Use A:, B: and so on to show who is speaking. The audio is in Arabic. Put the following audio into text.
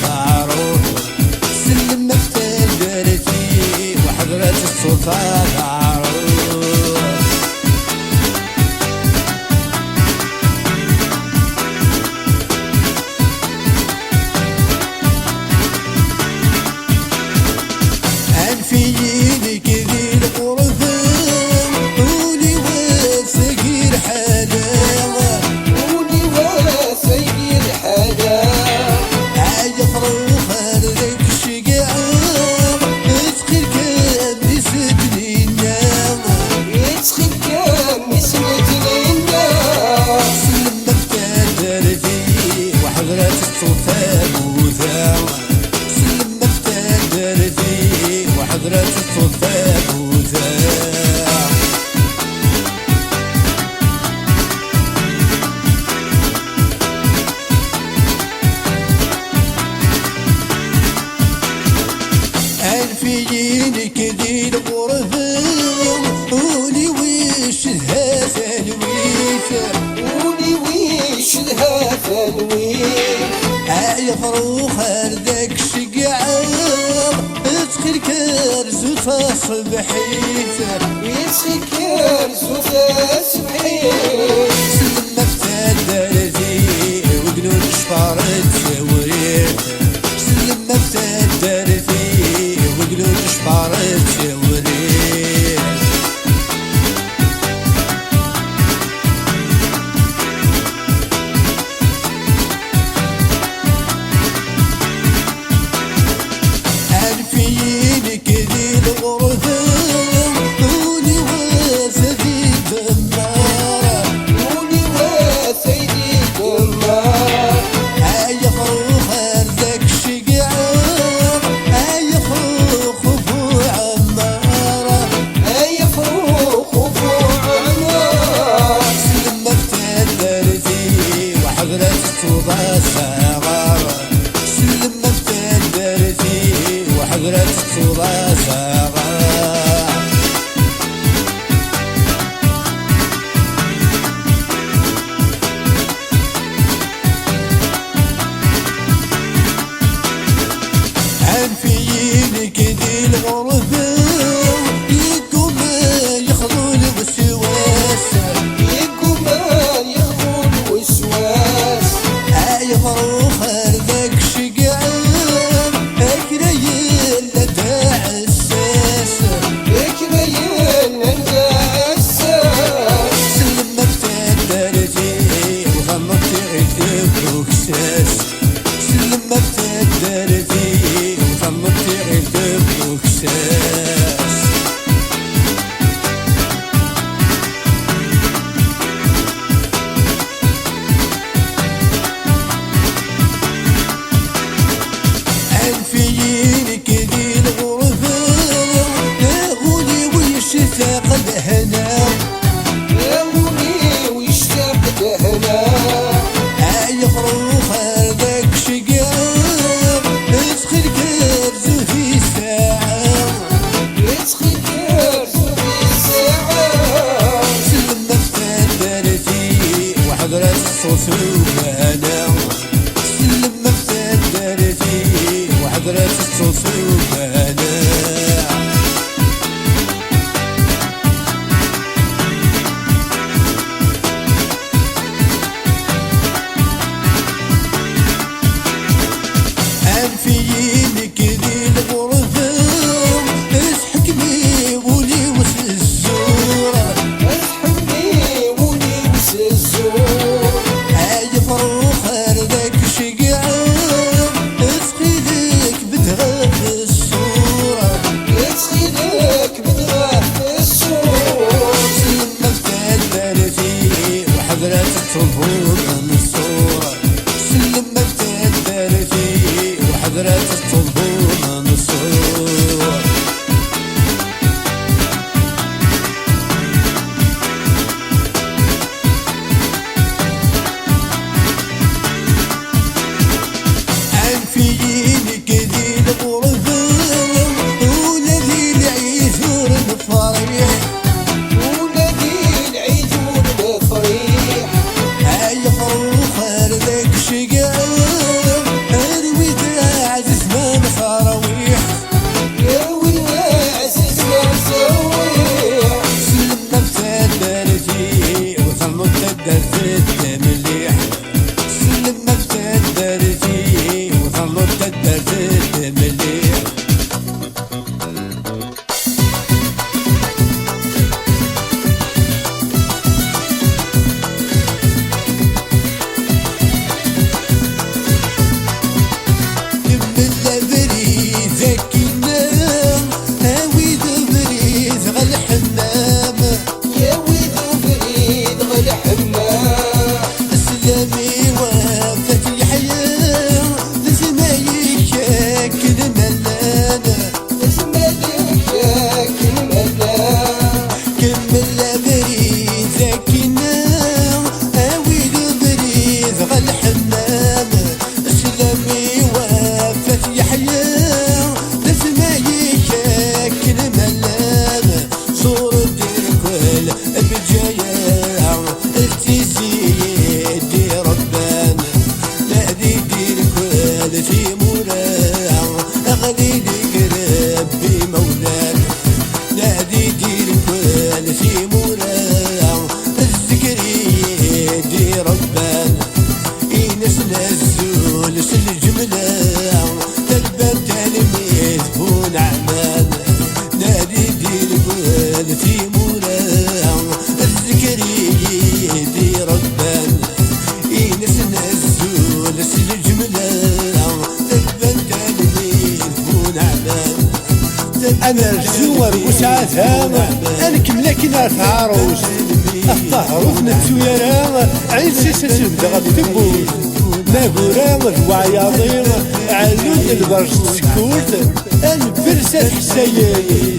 A: معروف سلم مفتاح درتي وحضرة السلطان معروف أنفيني كذي القرفان قولي وسقي الحلاوة
B: قولي وسقي الحلاوة
A: يفرخ هذاك الشقاق يسقي الكام يسدني النام
B: يسقي الكام يسدني النام
A: سلم مفتاح درتي وحضرة السلطان وثاوى سلم مفتاح درتي وحضرة السلطان وثاوى أنفيني كذي الغرفان قولي وش لها تلويث
B: قولي وش لها تلويث
A: يفرخ هرداك الشقعار يسقي الكرز وتصبحيت
B: يسقي الكرز وتصبحيت
A: سلم مفتاح درتي وقنون شفارت وريت سلم مفتاح درتي وقنون شفارت وريت أنفيني كذي الغرفان قولي وسيدي دمار
B: قولي وسيدي دمار
A: يفرخ هرداك الشقعار يفرخ فوق عمار
B: يفرخ فوق عمار
A: سلم مفتاح درتي وحضرة الصوبة صغار سلم مفتاح درتي وحضرة الصوبة صغار أنفيني كذي الغرفان يقوم يخضوا الوسواس
B: يقوم يخضوا الوسواس
A: يفرخ هرداك الشقعان كريل لداع الساس
B: كريل لداع الساس
A: سلم مفتاح درتي وغمضتي غير وكساس سلم مفتاح درتي وغمضتي غير وكساس أنفيني كذي الغرفان يغولي ويشتاق الهنا
B: يغولي ويشتاق الهنا
A: يفرخ هذاك شقاق يسقي الكرز في ساعة
B: يسقي الكرز في ساعة
A: سلم مفتاح درتي وحضرة الصوت وانا سلم مفتاح درتي وحضرة الصوت وانا أنفيني كذي الغرفان اسحكني ولي وس الزورة
B: اسحكني ولي وس الزور
A: يفرخ هرداك شقعان اسقي لك بدغا في الصورة
B: يسقي لك بدغا في الصور
A: سلم مفتاح درتي وحضرة الطنبور من الصورة سلم مفتاح درتي وحضرة الطنبور من الصورة أنفيني كذي الغرفان ولدي العيثور الفريح
B: ولدي العيثور الفريح
A: يفرخ هرداك شقاق اروي تيمورا أغني لك ربي مولاك نادي ديرك تيمورا الذكري دي ربان إنس نزول الجملة تلبى تلميذ فون عمان نادي ديرك تيمورا الذكري دي ربان إنس نزول الجملة تلبى تلميذ فون عمان
C: انا الزوار وساعتها انا كملاكين في عروس الطهر نتسويرا عين سيسا سبدا غادي تبوز ماغورا الوعياضين علون البرش تسكورت البرسة الحسايين